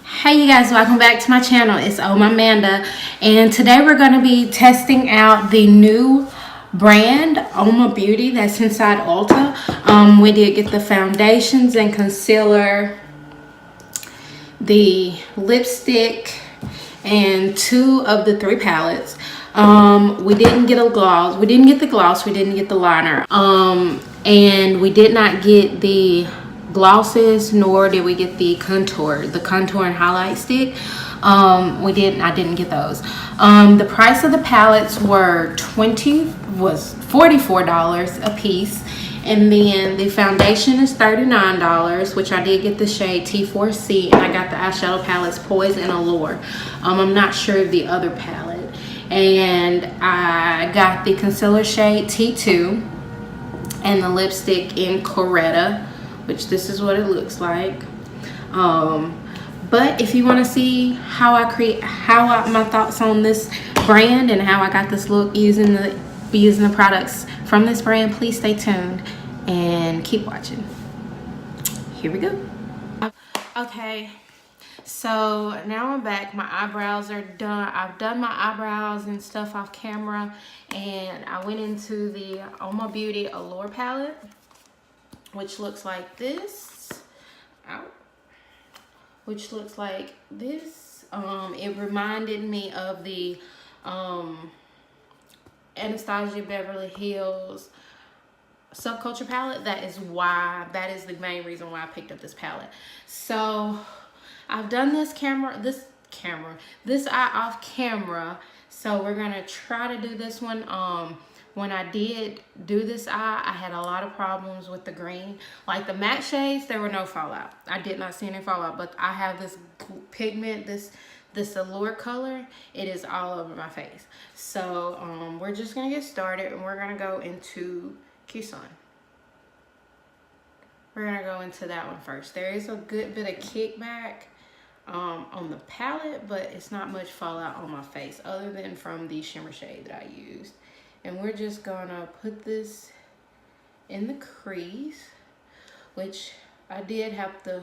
Hey you guys, welcome back to my channel. It's UOMA Amanda, and today we're going to be testing out the new brand UOMA Beauty that's inside Ulta. We did get the foundations and concealer, the lipstick, and 2 of the 3 palettes. We didn't get a gloss. We didn't get the gloss. We didn't get the liner. And we did not get the glosses, nor did we get the contour and highlight stick. I didn't get those. The price of the palettes was $44 a piece, and then the foundation is $39, which I did get the shade T4C, and I got the eyeshadow palettes Poise and Allure. I'm not sure of the other palette, and I got the concealer shade T2 and the lipstick in Coretta, which this is what it looks like. But if you want to see my thoughts on this brand and how I got this look using the products from this brand, please stay tuned and keep watching. Here we go. Okay, so now I'm back. My eyebrows are done. I've done my eyebrows and stuff off camera, and I went into the UOMA Beauty Allure palette, which looks like this. It reminded me of the Anastasia Beverly Hills Subculture palette. That is the main reason why I picked up this palette. So I've done this eye off camera, so we're gonna try to do this one. When I did do this eye, I had a lot of problems with the green. Like the matte shades, there were no fallout. I did not see any fallout, but I have this pigment, this Allure color, it is all over my face. So we're just gonna get started, and we're gonna go into Q-Sun. We're gonna go into that one first. There is a good bit of kickback on the palette, but it's not much fallout on my face other than from the shimmer shade that I used. And we're just gonna put this in the crease, which I did have to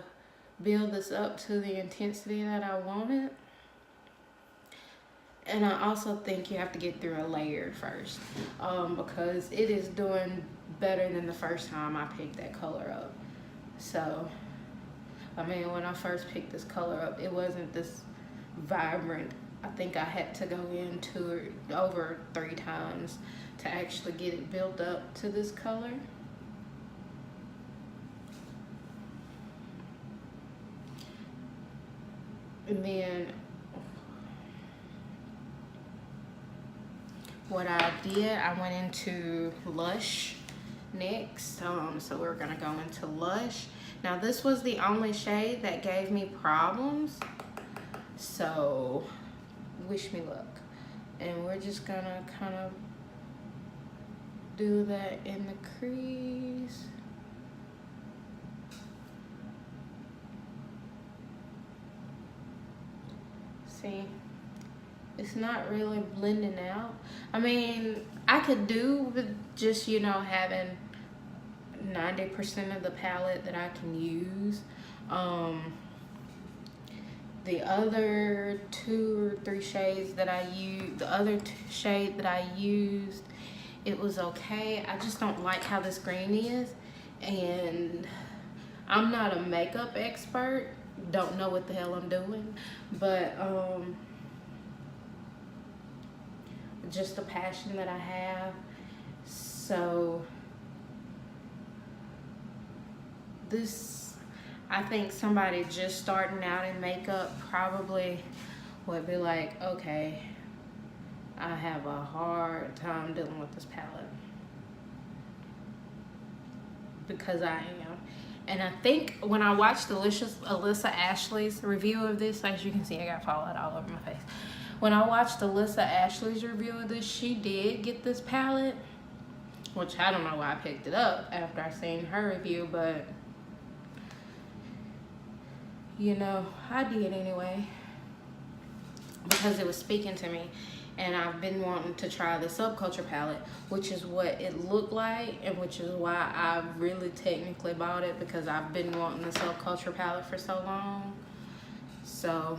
build this up to the intensity that I wanted. And I also think you have to get through a layer first, because it is doing better than the first time I picked that color up. So, I mean, when I first picked this color up, it wasn't this vibrant. I think I had to go into it over 3 times to actually get it built up to this color. And then what I did, I went into Lush next. So we're gonna go into Lush. Now this was the only shade that gave me problems, so wish me luck. And we're just gonna kind of do that in the crease. See, it's not really blending out. I mean, I could do with just, you know, having 90% of the palette that I can use. The other 2 or 3 shades that I used, it was okay. I just don't like how this green is, and I'm not a makeup expert, don't know what the hell I'm doing, but just the passion that I have. So this, I think somebody just starting out in makeup probably would be like, okay, I have a hard time dealing with this palette, because I am. And I think when I watched Alyssa Ashley's review of this, as you can see, I got fallout all over my face. When I watched Alyssa Ashley's review of this, she did get this palette, which I don't know why I picked it up after I seen her review, but you know, I did anyway, because it was speaking to me. And I've been wanting to try the Subculture palette, which is what it looked like, and which is why I really technically bought it, because I've been wanting the Subculture palette for so long. So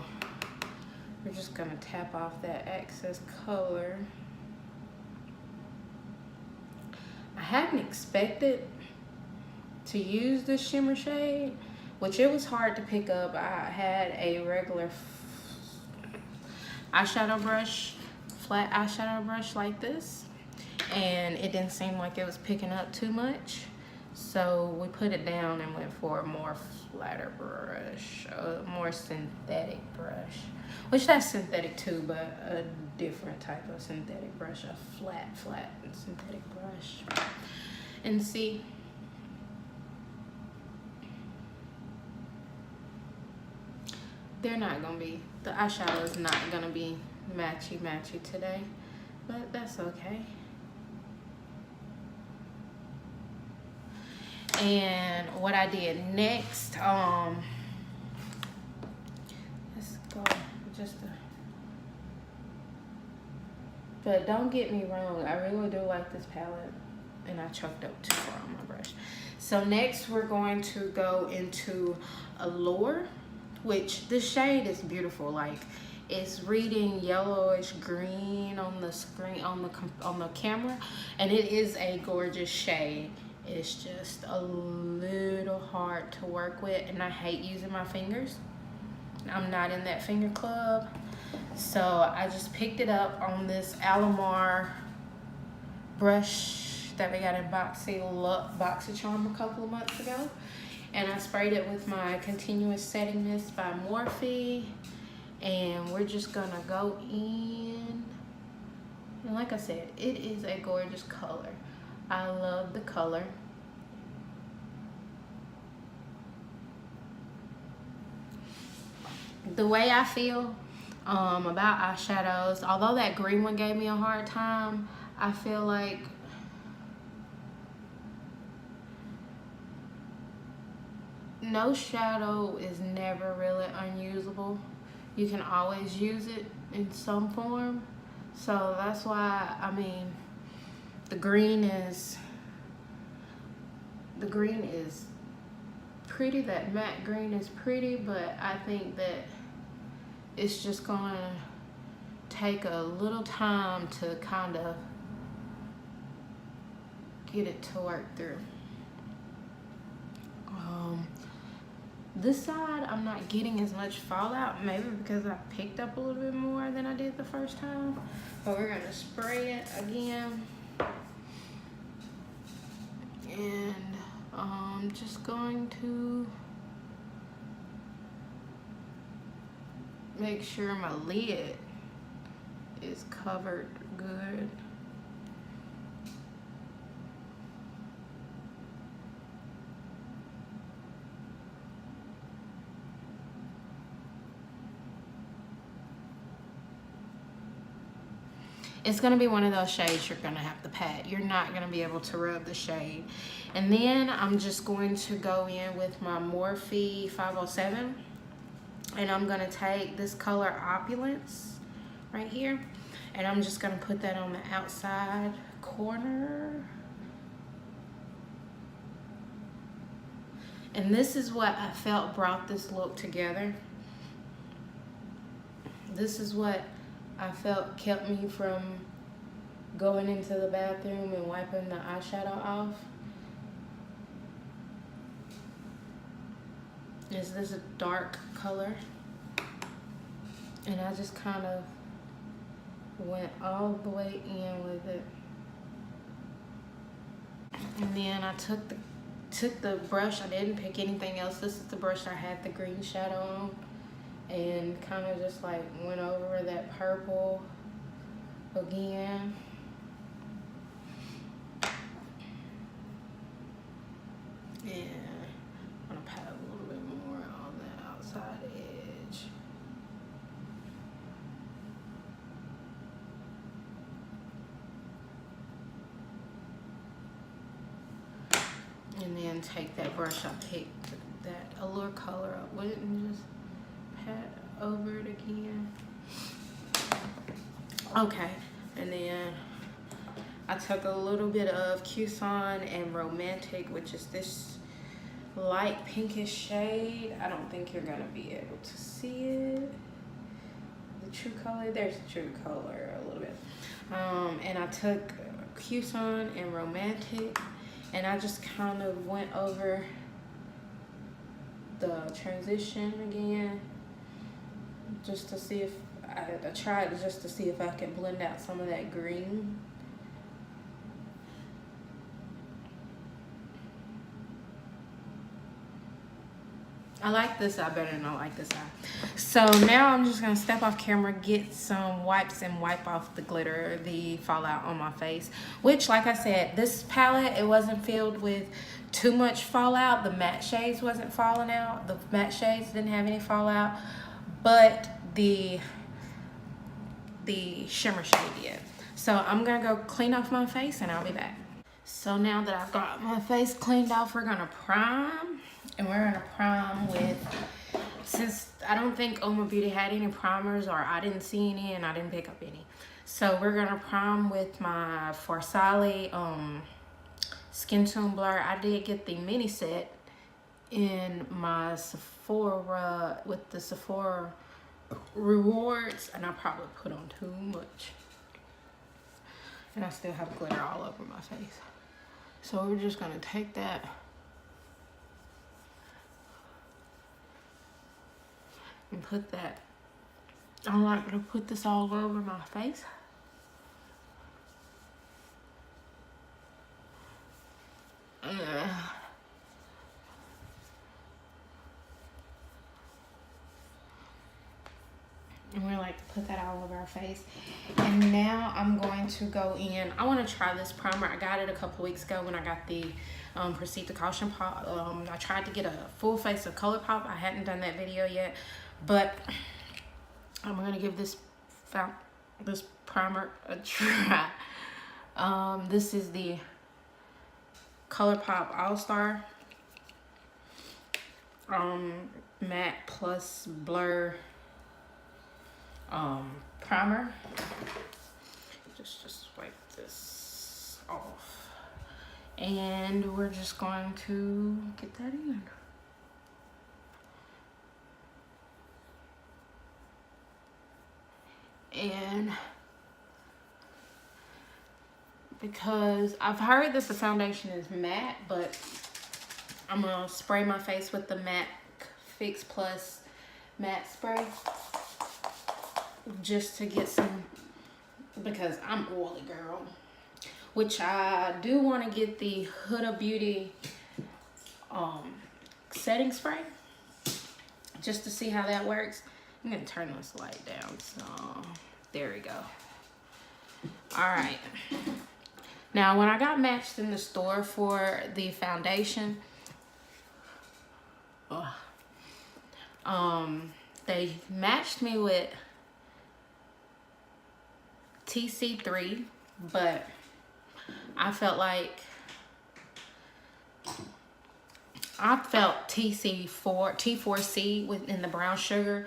we're just gonna tap off that excess color. I hadn't expected to use this shimmer shade, which it was hard to pick up. I had a regular eyeshadow brush, flat eyeshadow brush like this, and it didn't seem like it was picking up too much. So we put it down and went for a more flatter brush, a more synthetic brush, which that's synthetic too, but a different type of synthetic brush, a flat synthetic brush. And see, they're not gonna be, the eyeshadow is not gonna be matchy today, but that's okay. And what I did next, let's go but don't get me wrong, I really do like this palette, and I choked up too far on my brush. So next we're going to go into Allure, which this shade is beautiful. Like, it's reading yellowish green on the screen, on the camera, and it is a gorgeous shade. It's just a little hard to work with, and I hate using my fingers. I'm not in that finger club. So I just picked it up on this Alamar brush that we got in BoxyCharm a couple of months ago. And I sprayed it with my Continuous Setting Mist by Morphe. And we're just gonna go in. And like I said, it is a gorgeous color. I love the color. The way I feel about eyeshadows, although that green one gave me a hard time, I feel like no shadow is never really unusable. You can always use it in some form. So that's why, I mean, the green is pretty. That matte green is pretty, but I think that it's just gonna take a little time to kind of get it to work through. This side, I'm not getting as much fallout, maybe because I picked up a little bit more than I did the first time. But we're gonna spray it again. And I'm just going to make sure my lid is covered good. It's gonna be one of those shades you're gonna have to pat. You're not gonna be able to rub the shade. And then I'm just going to go in with my Morphe 507. And I'm gonna take this color Opulence right here. And I'm just gonna put that on the outside corner. And this is what I felt brought this look together. This is what I felt kept me from going into the bathroom and wiping the eyeshadow off. Is this a dark color? And I just kind of went all the way in with it. And then I took the brush. I didn't pick anything else. This is the brush I had the green shadow on. And kind of just like went over that purple again. And I'm gonna pat a little bit more on the outside edge. And then take that brush I picked, that Allure color up with it, and just pat over it again. Okay, and then I took a little bit of Cuson and Romantic, which is this light pinkish shade. I don't think you're gonna be able to see it. The true color, there's the true color a little bit. And I took Q-Sun and Romantic, and I just kind of went over the transition again, just to see if I tried just to see if I could blend out some of that green. I like this eye better than I like this eye. So now I'm just gonna step off camera, get some wipes, and wipe off the glitter, the fallout on my face. Which, like I said, this palette, it wasn't filled with too much fallout. The matte shades wasn't falling out. The matte shades didn't have any fallout, but the shimmer shade did. So I'm gonna go clean off my face and I'll be back. So now that I've got my face cleaned off, we're gonna prime. And we're gonna prime with, since I don't think UOMA Beauty had any primers, or I didn't see any and I didn't pick up any. So we're gonna prime with my Farsali Skin Tone Blur. I did get the mini set in my Sephora with the Sephora rewards, and I probably put on too much. And I still have glitter all over my face. So we're just gonna take that and put that. I like to put this all over my face. And we like to put that all over our face. And now I'm going to go in. I want to try this primer. I got it a couple weeks ago when I got the Proceed to Caution Pop. I tried to get a full face of Color Pop. I hadn't done that video yet, but I'm gonna give this primer a try. This is the Color Pop All Star matte plus blur primer. Just wipe this off, and we're just going to get that in. And because I've heard that the foundation is matte, but I'm gonna spray my face with the MAC Fix Plus matte spray just to get some, because I'm oily girl, which I do want to get the Huda Beauty setting spray just to see how that works. I'm gonna turn this light down, so there we go. All right, now when I got matched in the store for the foundation, they matched me with TC3, but I felt T4C within the brown sugar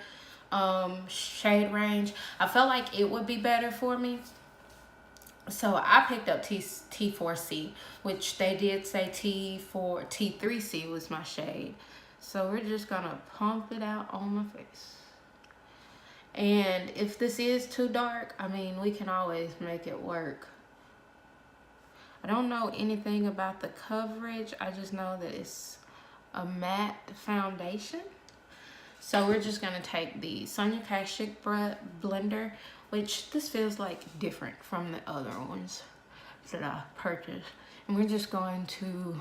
shade range. I felt like it would be better for me, so I picked up T4C, which they did say T3C was my shade. So we're just gonna pump it out on my face. And if this is too dark, I mean, we can always make it work. I don't know anything about the coverage. I just know that it's a matte foundation. So we're just gonna take the Sonia Kashuk blender, which this feels like different from the other ones that I purchased. And we're just going to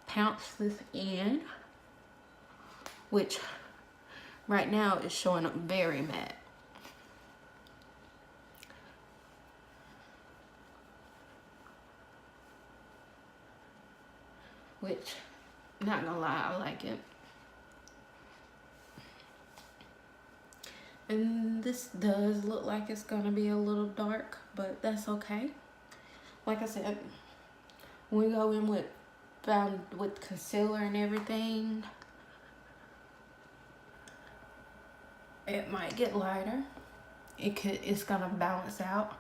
pounce this in, which right now is showing up very matte. Which, not gonna lie, I like it. And this does look like it's gonna be a little dark, but that's okay. Like I said, when we go in with concealer and everything, it might get lighter. It's gonna balance out.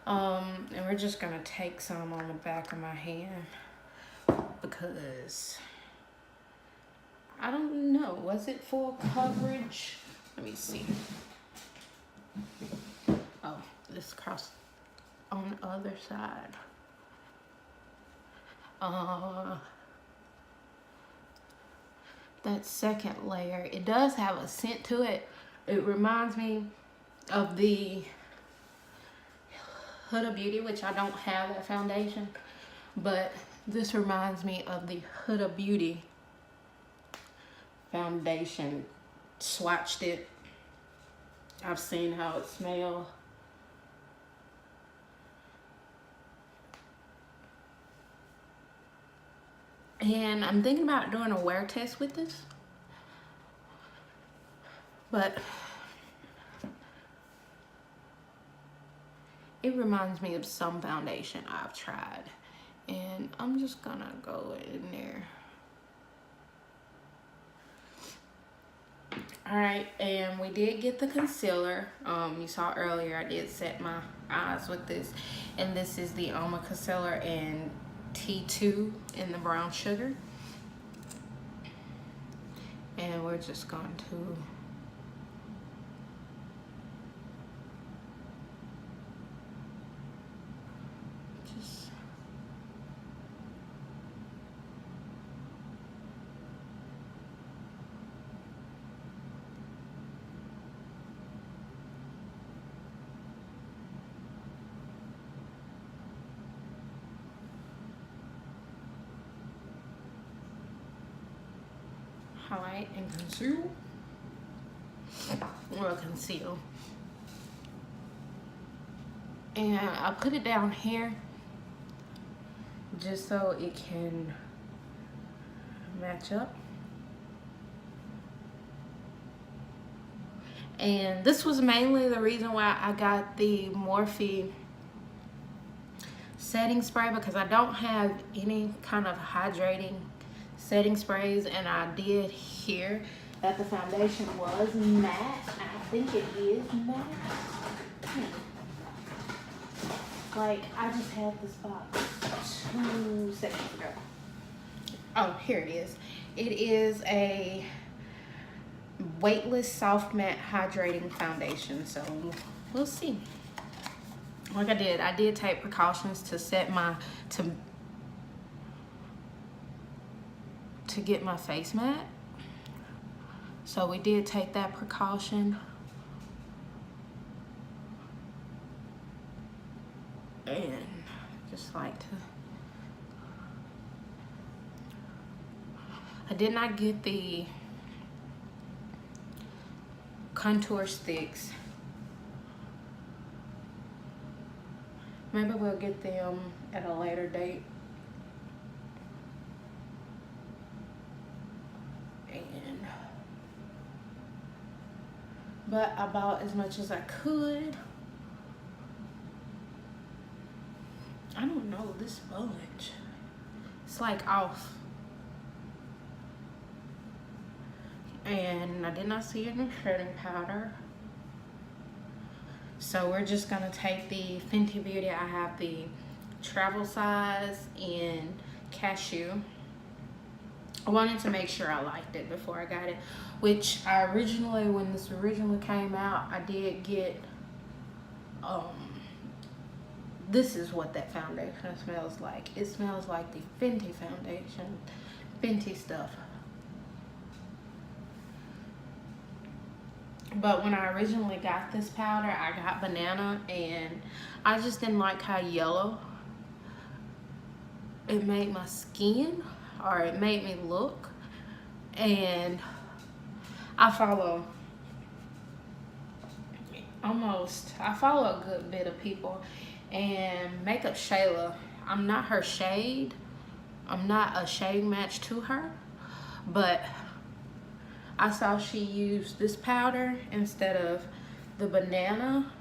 And we're just gonna take some on the back of my hand, because because I don't know, was it full coverage? Let me see. Oh, this cross on the other side. That second layer, it does have a scent to it. It reminds me of the Huda Beauty, which I don't have that foundation, but this reminds me of the Huda Beauty foundation. Swatched it. I've seen how it smells. And I'm thinking about doing a wear test with this, but it reminds me of some foundation I've tried, and I'm just gonna go in there. All right, and we did get the concealer. You saw earlier I did set my eyes with this, and this is the UOMA concealer in T2 in the brown sugar. And we're just going to just highlight and conceal, or conceal. And I'll put it down here just so it can match up. And this was mainly the reason why I got the Morphe setting spray, because I don't have any kind of hydrating setting sprays, and I did hear that the foundation was matte. I think it is matte. Like, I just had this box 2 seconds ago. Oh, here it is. It is a weightless soft matte hydrating foundation, so we'll see. Like I did take precautions to set my to get my face matte, so we did take that precaution. And just like to, I did not get the contour sticks. Maybe we'll get them at a later date. But I bought as much as I could. I don't know, this sponge, it's like off. And I did not see any shredding powder. So we're just gonna take the Fenty Beauty. I have the travel size in cashew. I wanted to make sure I liked it before I got it, which I originally, when this originally came out, I did get, this is what that foundation smells like. It smells like the Fenty foundation, Fenty stuff. But when I originally got this powder, I got banana, and I just didn't like how yellow it made my skin, or it made me look. And I follow a good bit of people, and Makeup Shayla, I'm not her shade, I'm not a shade match to her, but I saw she used this powder instead of the banana,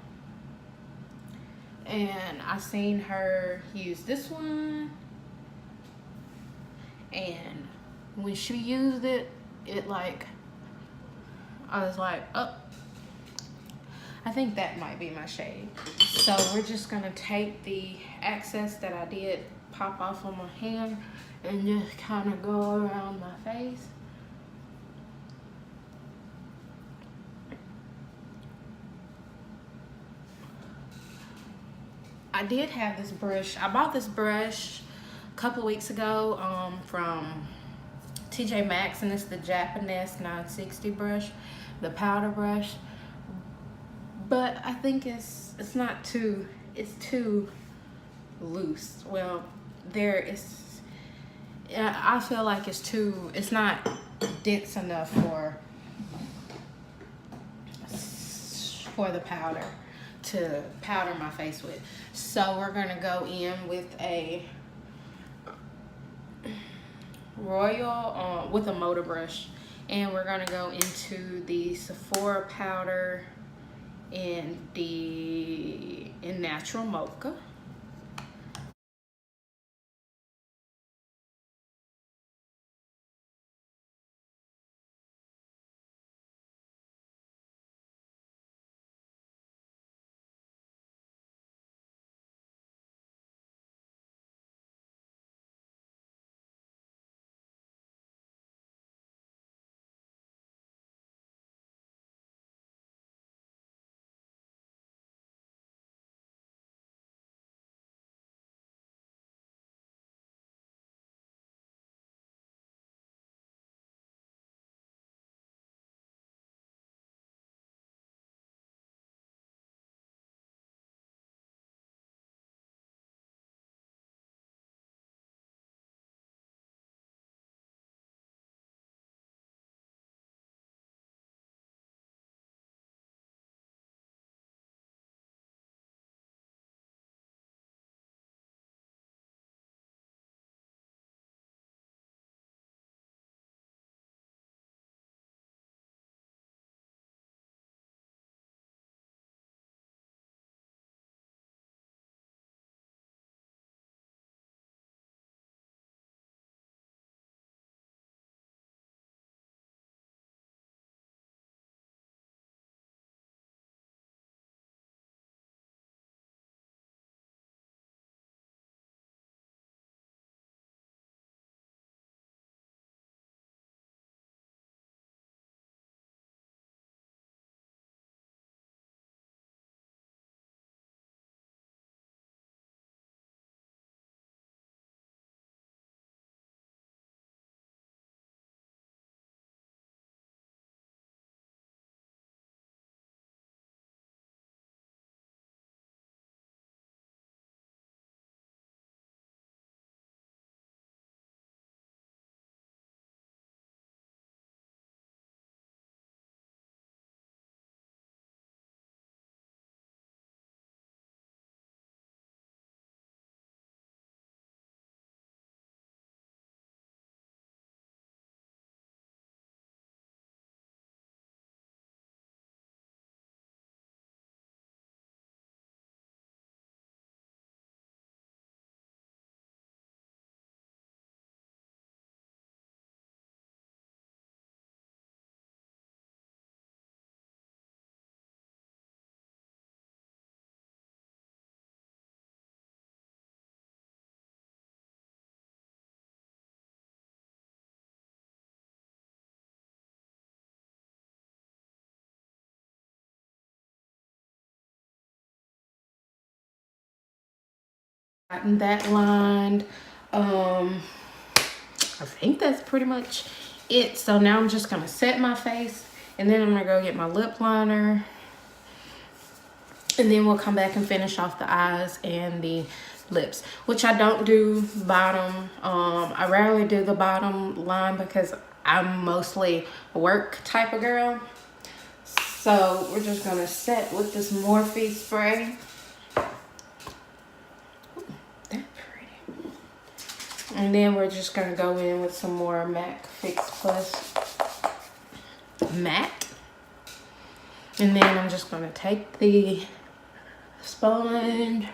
and I seen her use this one, and when she used it, like, I was like, oh, I think that might be my shade. So we're just gonna take the excess that I did pop off on my hand and just kind of go around my face. I did have this brush. I bought this brush a couple weeks ago from TJ Maxx, and it's the Japanese 960 brush, the powder brush. But I think it's too loose. Well, I feel like it's not dense enough for the powder to powder my face with. So we're gonna go in with a with a motor brush, and we're gonna go into the Sephora powder in natural mocha. Gotten that lined. I think that's pretty much it. So now I'm just gonna set my face, and then I'm gonna go get my lip liner, and then we'll come back and finish off the eyes and the lips, which I don't do bottom. I rarely do the bottom line because I'm mostly a work type of girl. So we're just gonna set with this Morphe spray. And then we're just gonna go in with some more MAC Fix Plus matte. And then I'm just gonna take the sponge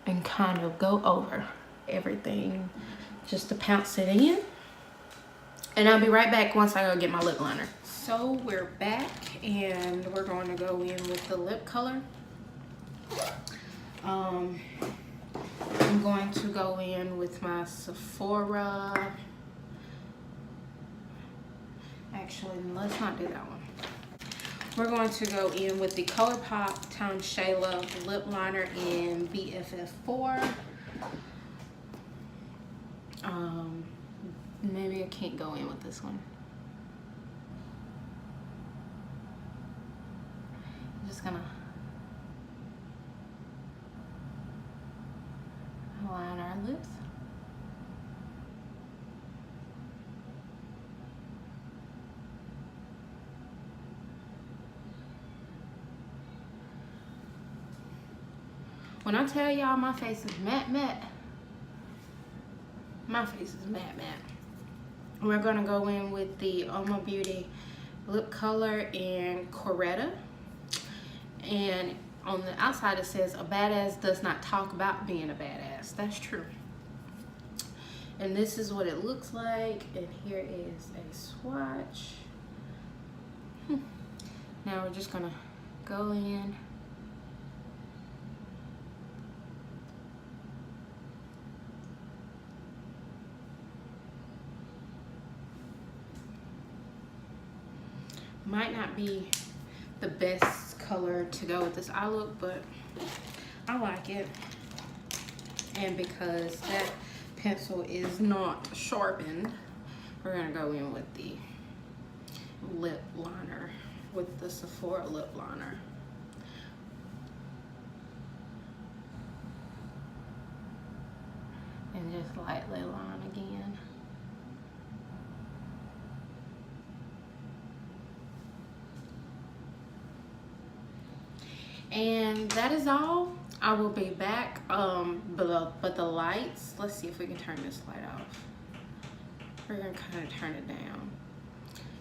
and kind of go over everything just to pounce it in. And I'll be right back once I go get my lip liner. So we're back, and we're going to go in with the lip color. I'm going to go in with my Sephora. Actually, let's not do that one. We're going to go in with the ColourPop Tom Shayla lip liner in BFF4. Maybe I can't go in with this one. I'm just gonna line our lips. When I tell y'all my face is matte, my face is matte. We're gonna go in with the UOMA Beauty lip color in Coretta. And on the outside it says, a badass does not talk about being a badass. That's true. And this is what it looks like. And here is a swatch. Now we're just gonna go in. Might not be the best color to go with this eye look, but I like it. And because that pencil is not sharpened, we're gonna go in with the lip liner, with the Sephora lip liner. And just lightly line again. And that is all. I will be back, but the lights, let's see if we can turn this light off. We're gonna kind of turn it down.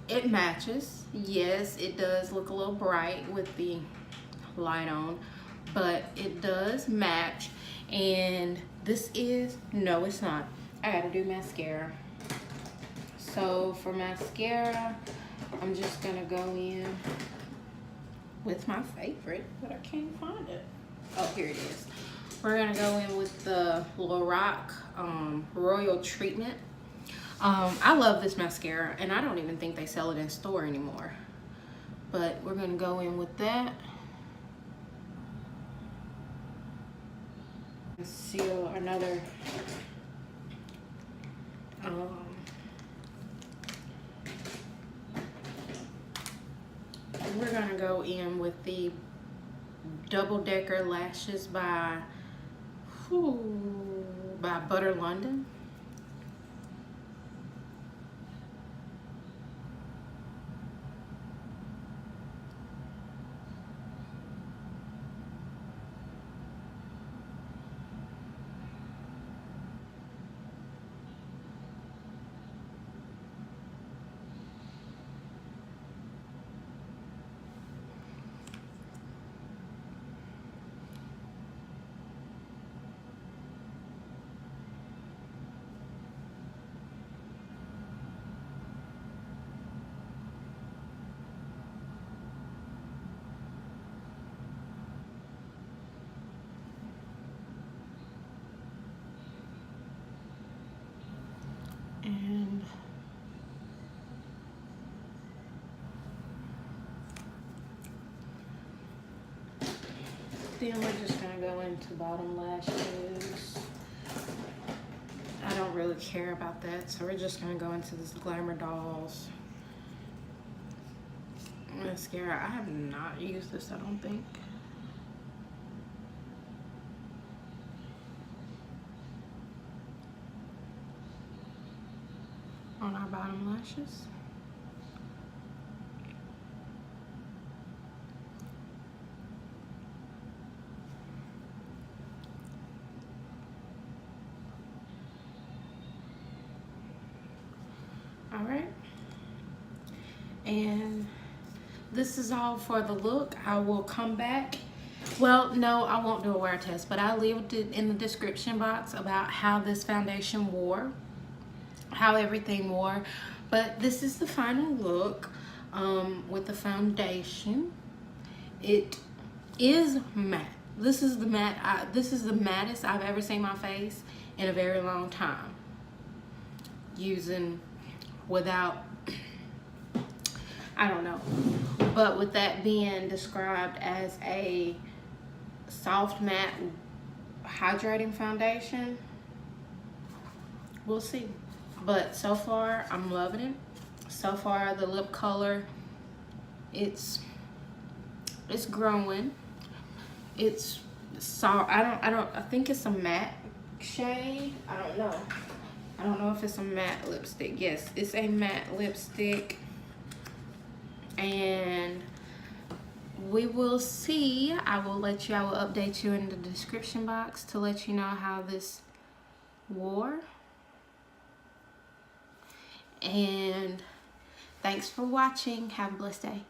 It matches. Yes, it does look a little bright with the light on, but it does match. And this is, no it's not, I gotta do mascara. So for mascara, I'm just gonna go in with my favorite, but I can't find it. Oh, here it is. We're gonna go in with the Lorac Royal Treatment. I love this mascara, and I don't even think they sell it in store anymore. But we're gonna go in with that. Seal another we're gonna go in with the Double Decker Lashes by Butter London. And then we're just gonna go into bottom lashes. I don't really care about that, so we're just gonna go into this Glamour Dolls mascara. I have not used this, I don't think. On our bottom lashes. All right. And this is all for the look. I will come back. Well, no, I won't do a wear test, but I'll leave it in the description box about how this foundation wore, how everything wore. But this is the final look with the foundation. It is matte. This is the matte. This is the mattest I've ever seen my face in a very long time. Using without, I don't know. But with that being described as a soft matte hydrating foundation, we'll see. But so far, I'm loving it. So far, the lip color, it's growing. It's soft. I think it's a matte shade. I don't know if it's a matte lipstick. Yes, it's a matte lipstick. And we will see. I will update you in the description box to let you know how this wore. And thanks for watching. Have a blessed day.